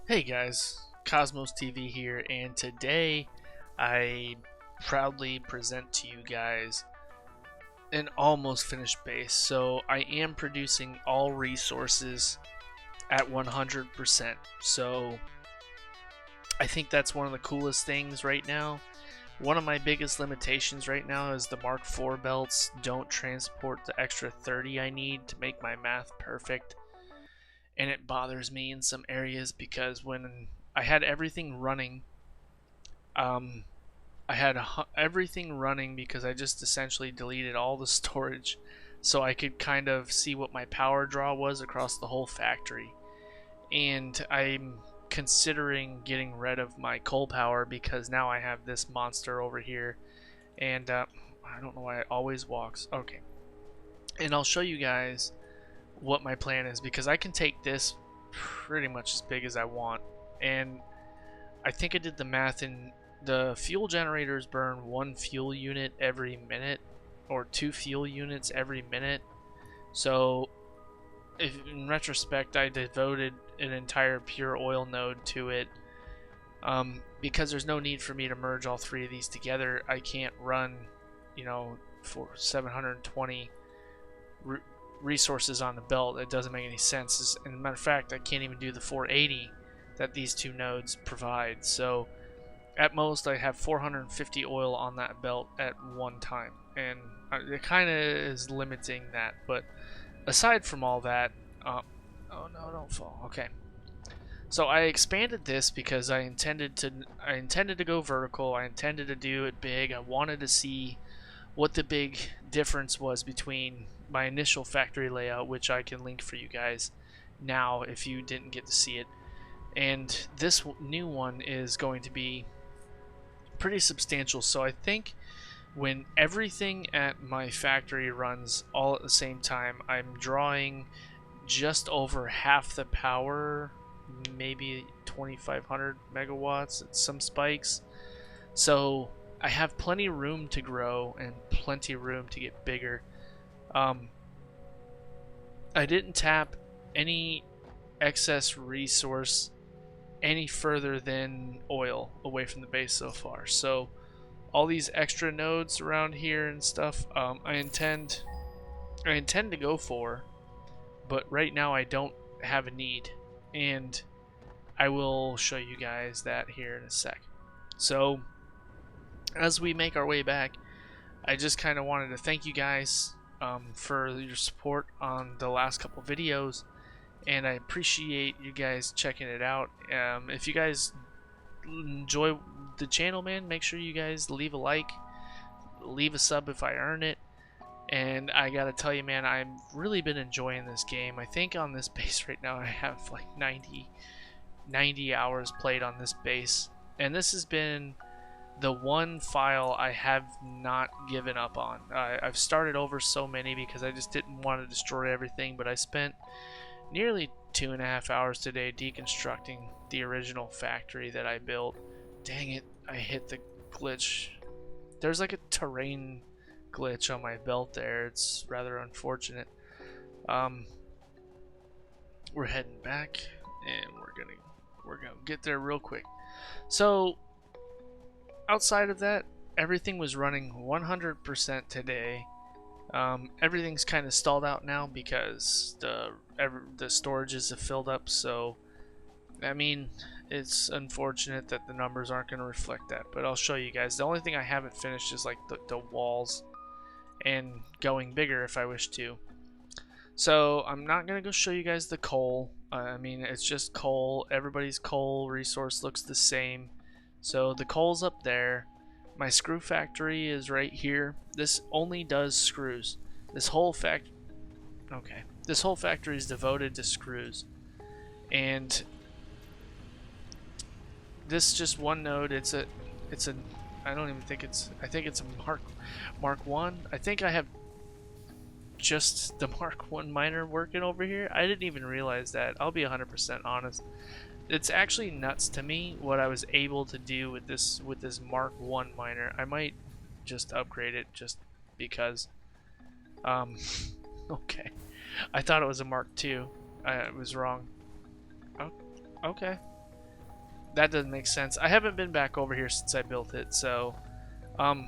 Hey guys, Cosmos TV here, and today I proudly present to you guys an almost finished base. So I am producing all resources at 100%. So I think that's one of the coolest things right now. One of my biggest limitations right now is the Mark IV belts don't transport the extra 30 I need to make my math perfect. And it bothers me in some areas because when I had everything running, um, I had everything running because I just essentially deleted all the storage so I could kind of see what my power draw was across the whole factory. And I'm considering getting rid of my coal power because now I have this monster over here. And I don't know why it always walks. Okay. And I'll show you guys what my plan is because I can take this pretty much as big as I want. And I think I did the math, and the fuel generators burn 1 fuel unit every minute or 2 fuel units every minute. So if in retrospect I devoted an entire pure oil node to it, because there's no need for me to merge all three of these together. I can't run, for 720 resources on the belt. It doesn't make any sense. As a matter of fact, I can't even do the 480 that these two nodes provide. So at most I have 450 oil on that belt at one time, and it kind of is limiting that. But aside from all that, oh no, don't fall. Okay. So I expanded this because I intended to go vertical. I intended to do it big. I wanted to see what the big difference was between my initial factory layout, which I can link for you guys now if you didn't get to see it, and this new one is going to be pretty substantial. So I think when everything at my factory runs all at the same time, I'm drawing just over half the power, maybe 2500 megawatts at some spikes. So I have plenty of room to grow and plenty of room to get bigger. I didn't tap any excess resource any further than oil away from the base so far. So all these extra nodes around here and stuff, I intend to go for, but right now I don't have a need, and I will show you guys that here in a sec. So as we make our way back, I just kind of wanted to thank you guys for your support on the last couple videos, and I appreciate you guys checking it out. If you guys enjoy the channel, man, make sure you guys leave a like, leave a sub if I earn it. And I gotta tell you, man, I've really been enjoying this game. I think on this base right now I have like 90 hours played on this base, and this has been the one file I have not given up on. I've started over so many because I just didn't want to destroy everything, but I spent nearly 2.5 hours today deconstructing the original factory that I built. Dang it, I hit the glitch. There's like a terrain glitch on my belt there. It's rather unfortunate. We're heading back, and we're gonna get there real quick. So outside of that, everything was running 100% today. Everything's kind of stalled out now because the storages have filled up. So I mean, it's unfortunate that the numbers aren't going to reflect that, but I'll show you guys. The only thing I haven't finished is like the walls and going bigger if I wish to. So I'm not going to go show you guys the coal. I mean, it's just coal. Everybody's coal resource looks the same. So the coal's up there. My screw factory is right here. This only does screws. This whole factory is devoted to screws. And this just one node. It's a I don't even think it's, I think it's a Mark 1. I think I have just the Mark 1 miner working over here. I didn't even realize that. I'll be 100% honest. It's actually nuts to me what I was able to do with this Mark 1 miner. I might just upgrade it just because. Okay. I thought it was a Mark 2. I was wrong. Oh, okay. that doesn't make sense. I haven't been back over here since I built it, so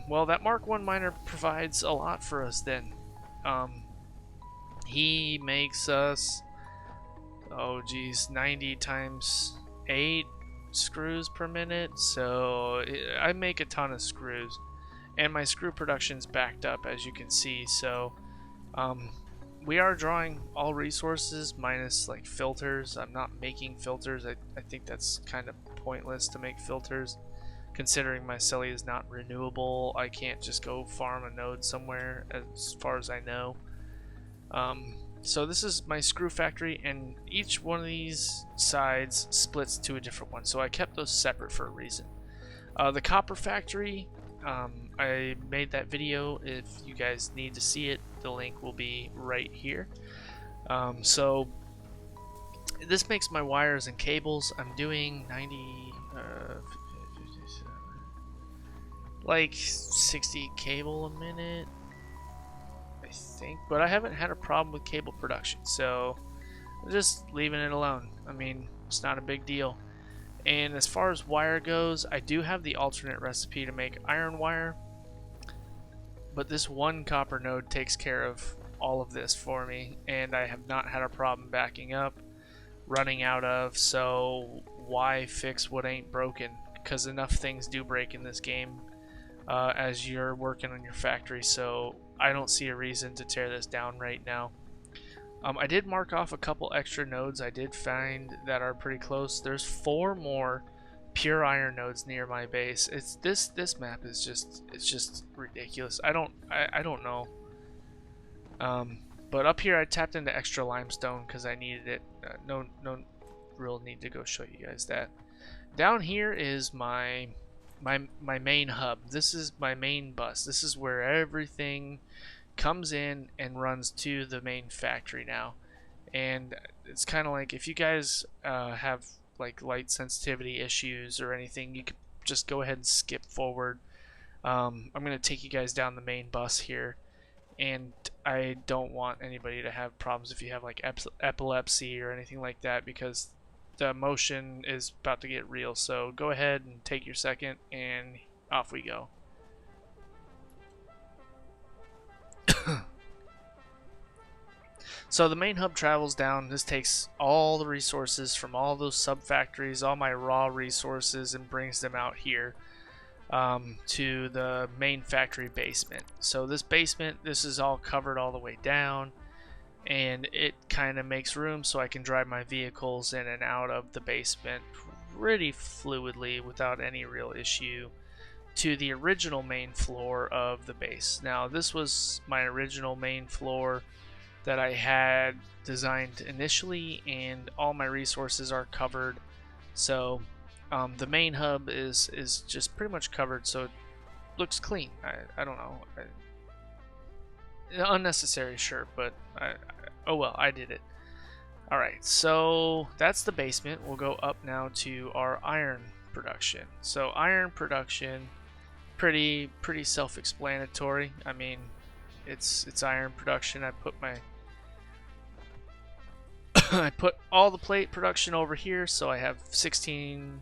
well, that Mark 1 miner provides a lot for us then. He makes us, oh geez, 90 times 8 screws per minute, so I make a ton of screws, and my screw production's backed up, as you can see. So we are drawing all resources minus like filters. I'm not making filters. I think that's kind of pointless to make filters, considering my celly is not renewable. I can't just go farm a node somewhere, as far as I know. So this is my screw factory, and each one of these sides splits to a different one, so I kept those separate for a reason. The copper factory, I made that video. If you guys need to see it, the link will be right here. So this makes my wires and cables. I'm doing 90, like 60 cable a minute, I think, but I haven't had a problem with cable production, so I'm just leaving it alone. I mean, it's not a big deal. And as far as wire goes, I do have the alternate recipe to make iron wire, but this one copper node takes care of all of this for me, and I have not had a problem backing up, running out of, so why fix what ain't broken? Because enough things do break in this game as you're working on your factory, so I don't see a reason to tear this down right now. I did mark off a couple extra nodes I did find that are pretty close. There's 4 more pure iron nodes near my base. It's this map is just ridiculous. I don't know. But up here I tapped into extra limestone because I needed it. No real need to go show you guys that. Down here is my main hub. This is my main bus. This is where everything comes in and runs to the main factory now. And it's kind of like, if you guys have like light sensitivity issues or anything, you could just go ahead and skip forward. I'm going to take you guys down the main bus here, and I don't want anybody to have problems if you have like epilepsy or anything like that, because the motion is about to get real. So go ahead and take your second, and off we go. So the main hub travels down. This takes all the resources from all those sub factories, all my raw resources, and brings them out here to the main factory basement. So this basement, this is all covered all the way down, and it kind of makes room so I can drive my vehicles in and out of the basement pretty fluidly without any real issue to the original main floor of the base. Now this was my original main floor that I had designed initially, and all my resources are covered. So the main hub is just pretty much covered, so it looks clean. I don't know. Unnecessary, sure, but oh well, I did it. Alright, so that's the basement. We'll go up now to our iron production. So iron production, pretty self-explanatory. I mean, it's iron production. I put my I put all the plate production over here, so I have 16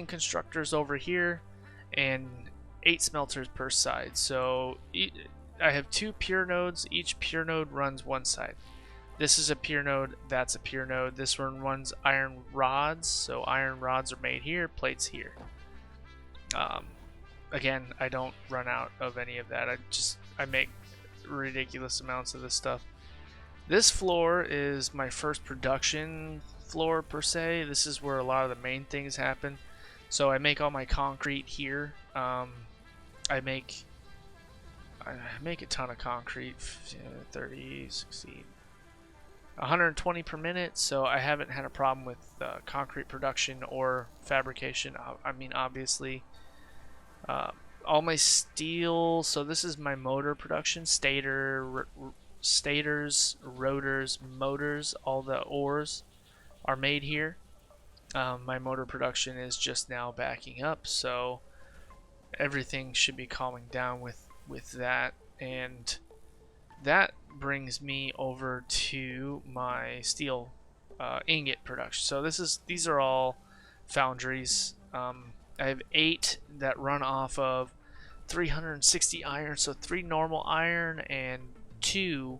constructors over here and 8 smelters per side. So I have 2 pure nodes. Each pure node runs one side. This is a pure node, that's a pure node. This one runs iron rods, so iron rods are made here, plates here. Again, I don't run out of any of that. I make ridiculous amounts of this stuff. This floor is my first production floor per se. This is where a lot of the main things happen. So I make all my concrete here. I make a ton of concrete, 30, 60, 120 per minute. So I haven't had a problem with concrete production or fabrication. I mean, obviously, all my steel. So this is my motor production, stators, rotors, motors, all the ores are made here. My motor production is just now backing up, so everything should be calming down with that. And that brings me over to my steel ingot production. So these are all foundries. I have 8 that run off of 360 iron, so 3 normal iron and 2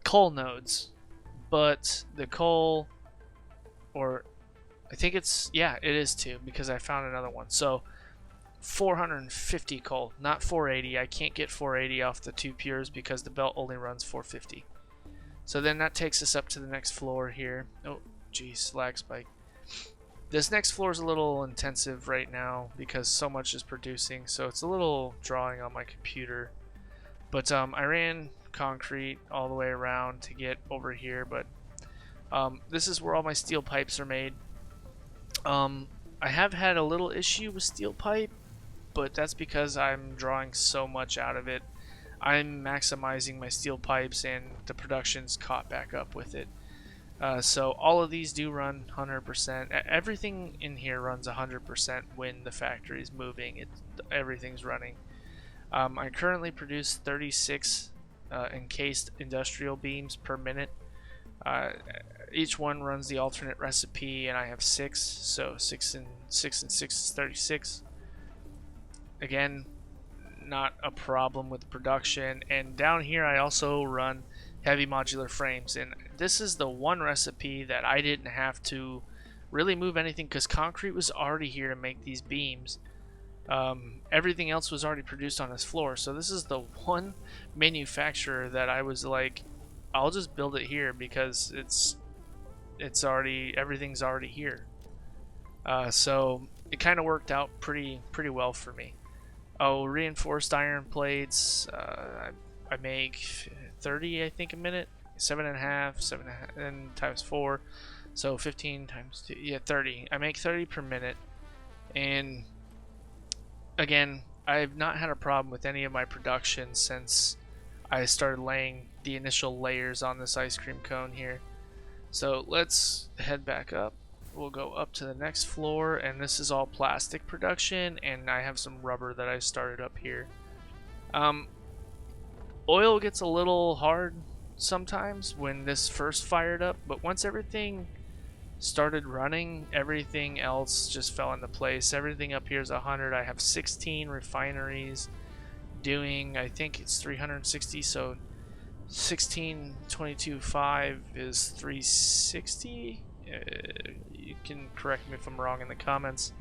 coal nodes. But the coal, or I think it's, yeah, it is 2 because I found another one. So 450 coal, not 480. I can't get 480 off the 2 pures because the belt only runs 450. So then that takes us up to the next floor here. Oh, geez, lag spike. This next floor is a little intensive right now because so much is producing, so it's a little drawing on my computer. But I ran concrete all the way around to get over here, but this is where all my steel pipes are made. I have had a little issue with steel pipe, but that's because I'm drawing so much out of it. I'm maximizing my steel pipes and the production's caught back up with it. So all of these do run 100%. Everything in here runs 100% when the factory is moving. Everything's running. I currently produce 36 encased industrial beams per minute. Each one runs the alternate recipe, and I have 6. So 6 and 6 is 36. Again, not a problem with production. And down here I also run heavy modular frames, and this is the one recipe that I didn't have to really move anything because concrete was already here to make these beams. Everything else was already produced on this floor, so this is the one manufacturer that I was like, I'll just build it here because it's already, everything's already here. So it kind of worked out pretty well for me. Oh, reinforced iron plates. I make 30, I think, a minute. 7.5, and times 4, so 15 times 2. Yeah, 30. I make 30 per minute, and again, I've not had a problem with any of my production since I started laying the initial layers on this ice cream cone here. So let's head back up. We'll go up to the next floor, and this is all plastic production, and I have some rubber that I started up here. Oil gets a little hard sometimes when this first fired up, but once everything started running, everything else just fell into place. Everything up here is 100. I have 16 refineries doing, I think it's 360, so 16 22 5 is 360. You can correct me if I'm wrong in the comments,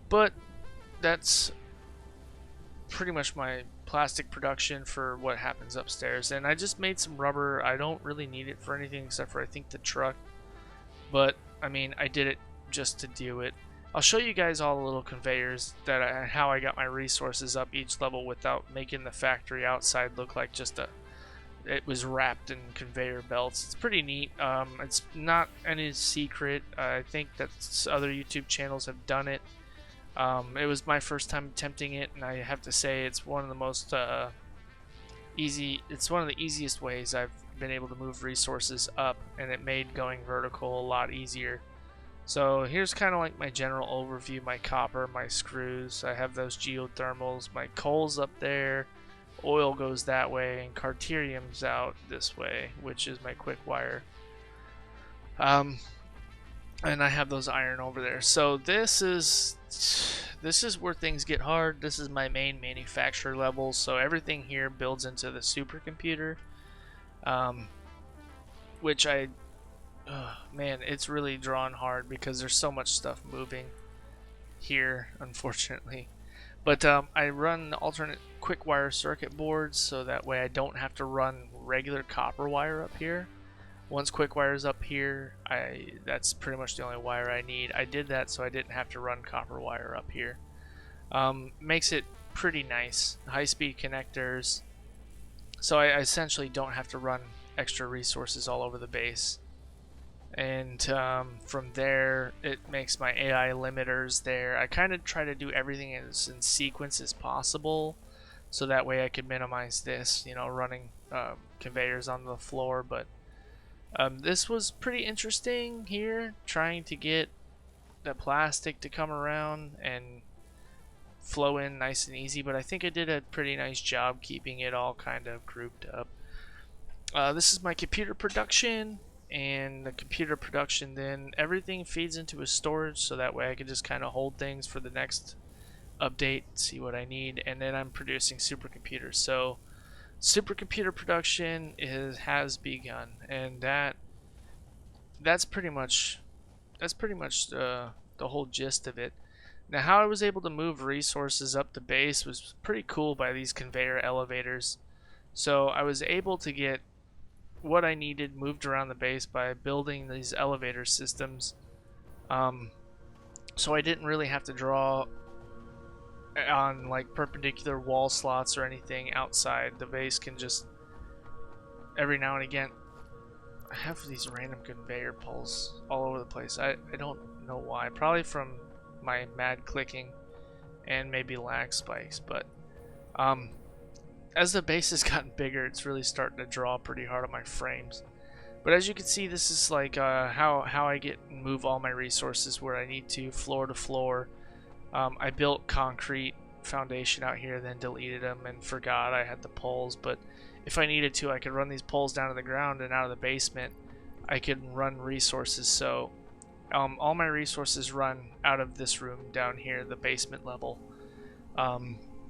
but that's pretty much my plastic production for what happens upstairs. And I just made some rubber. I don't really need it for anything except for I think the truck, but I mean, I did it just to do it. I'll show you guys all the little conveyors that how I got my resources up each level without making the factory outside look like just it was wrapped in conveyor belts. It's pretty neat. It's not any secret. I think that other YouTube channels have done it. It was my first time attempting it, and I have to say it's one of the most it's one of the easiest ways I've been able to move resources up, and it made going vertical a lot easier. So here's kind of like my general overview. My copper, my screws, I have those geothermals, my coal's up there, oil goes that way, and carterium's out this way, which is my quick wire. And I have those iron over there. So this is where things get hard. This is my main manufacturer level, so everything here builds into the supercomputer, which man, it's really drawn hard because there's so much stuff moving here, unfortunately. But I run alternate quick wire circuit boards, so that way I don't have to run regular copper wire up here. Once quick wire's up here, that's pretty much the only wire I need. I did that so I didn't have to run copper wire up here. Makes it pretty nice. High-speed connectors, so I essentially don't have to run extra resources all over the base. And from there, it makes my AI limiters there. I kind of try to do everything as in sequence as possible, so that way I can minimize this, you know, running conveyors on the floor. But this was pretty interesting here, trying to get the plastic to come around and flow in nice and easy, but I think I did a pretty nice job keeping it all kind of grouped up. This is my computer production, and the computer production, then everything feeds into a storage, so that way I can just kind of hold things for the next update, see what I need, and then I'm producing supercomputers. So supercomputer production has begun, and that's pretty much the whole gist of it. Now, how I was able to move resources up the base was pretty cool by these conveyor elevators. So I was able to get what I needed moved around the base by building these elevator systems. Um, so I didn't really have to draw on like perpendicular wall slots or anything outside. The base can just every now and again. I have these random conveyor pulls all over the place. I don't know why. Probably from my mad clicking and maybe lag spikes. But as the base has gotten bigger, it's really starting to draw pretty hard on my frames. But as you can see, this is like how I get and move all my resources where I need to, floor to floor. I built concrete foundation out here, then deleted them and forgot I had the poles. But if I needed to, I could run these poles down to the ground, and out of the basement I could run resources. So all my resources run out of this room down here, the basement level.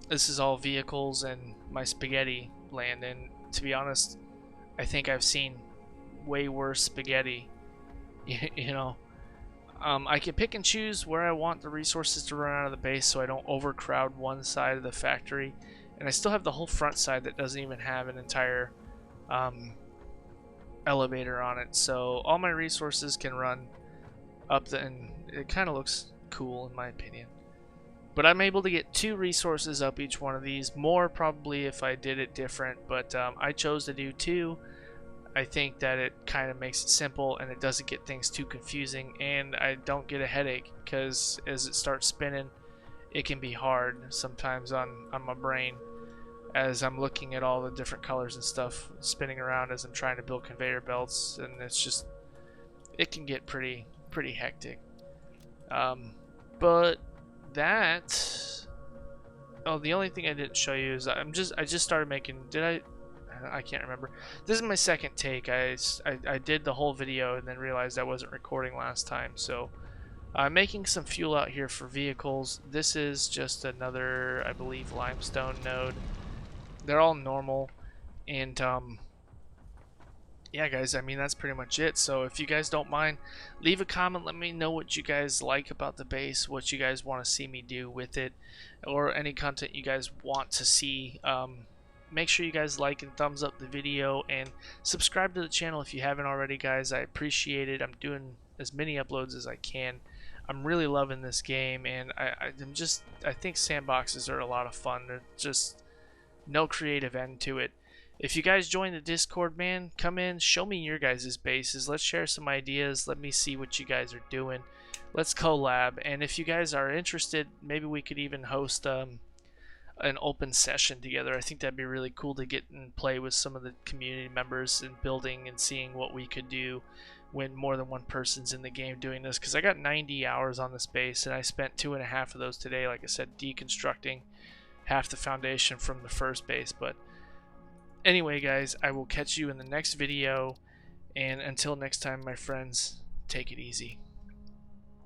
This is all vehicles and my spaghetti land, and to be honest, I think I've seen way worse spaghetti. You know, I can pick and choose where I want the resources to run out of the base so I don't overcrowd one side of the factory. And I still have the whole front side that doesn't even have an entire elevator on it. So all my resources can run up and it kind of looks cool in my opinion. But I'm able to get 2 resources up each one of these. More probably if I did it different, but I chose to do 2. I think that it kind of makes it simple and it doesn't get things too confusing, and I don't get a headache because as it starts spinning, it can be hard sometimes on my brain as I'm looking at all the different colors and stuff spinning around as I'm trying to build conveyor belts, and it can get pretty hectic. But that, the only thing I didn't show you is I just started making. I can't remember. This is my second take. I did the whole video and then realized I wasn't recording last time. So I'm making some fuel out here for vehicles. This is just another, I believe, limestone node. They're all normal. And yeah, guys, I mean, that's pretty much it. So if you guys don't mind, leave a comment. Let me know what you guys like about the base, what you guys want to see me do with it, or any content you guys want to see. Make sure you guys like and thumbs up the video and subscribe to the channel if you haven't already, guys. I appreciate it. I'm doing as many uploads as I can. I'm really loving this game, and I think sandboxes are a lot of fun. There's just no creative end to it. If you guys join the Discord, man, come in, show me your guys' bases. Let's share some ideas. Let me see what you guys are doing. Let's collab. And if you guys are interested, maybe we could even host an open session together. I think that'd be really cool to get and play with some of the community members and building and seeing what we could do when more than one person's in the game doing this, because I got 90 hours on this base and I spent 2.5 of those today, like I said, deconstructing half the foundation from the first base. But anyway, guys, I will catch you in the next video, and until next time, my friends, take it easy.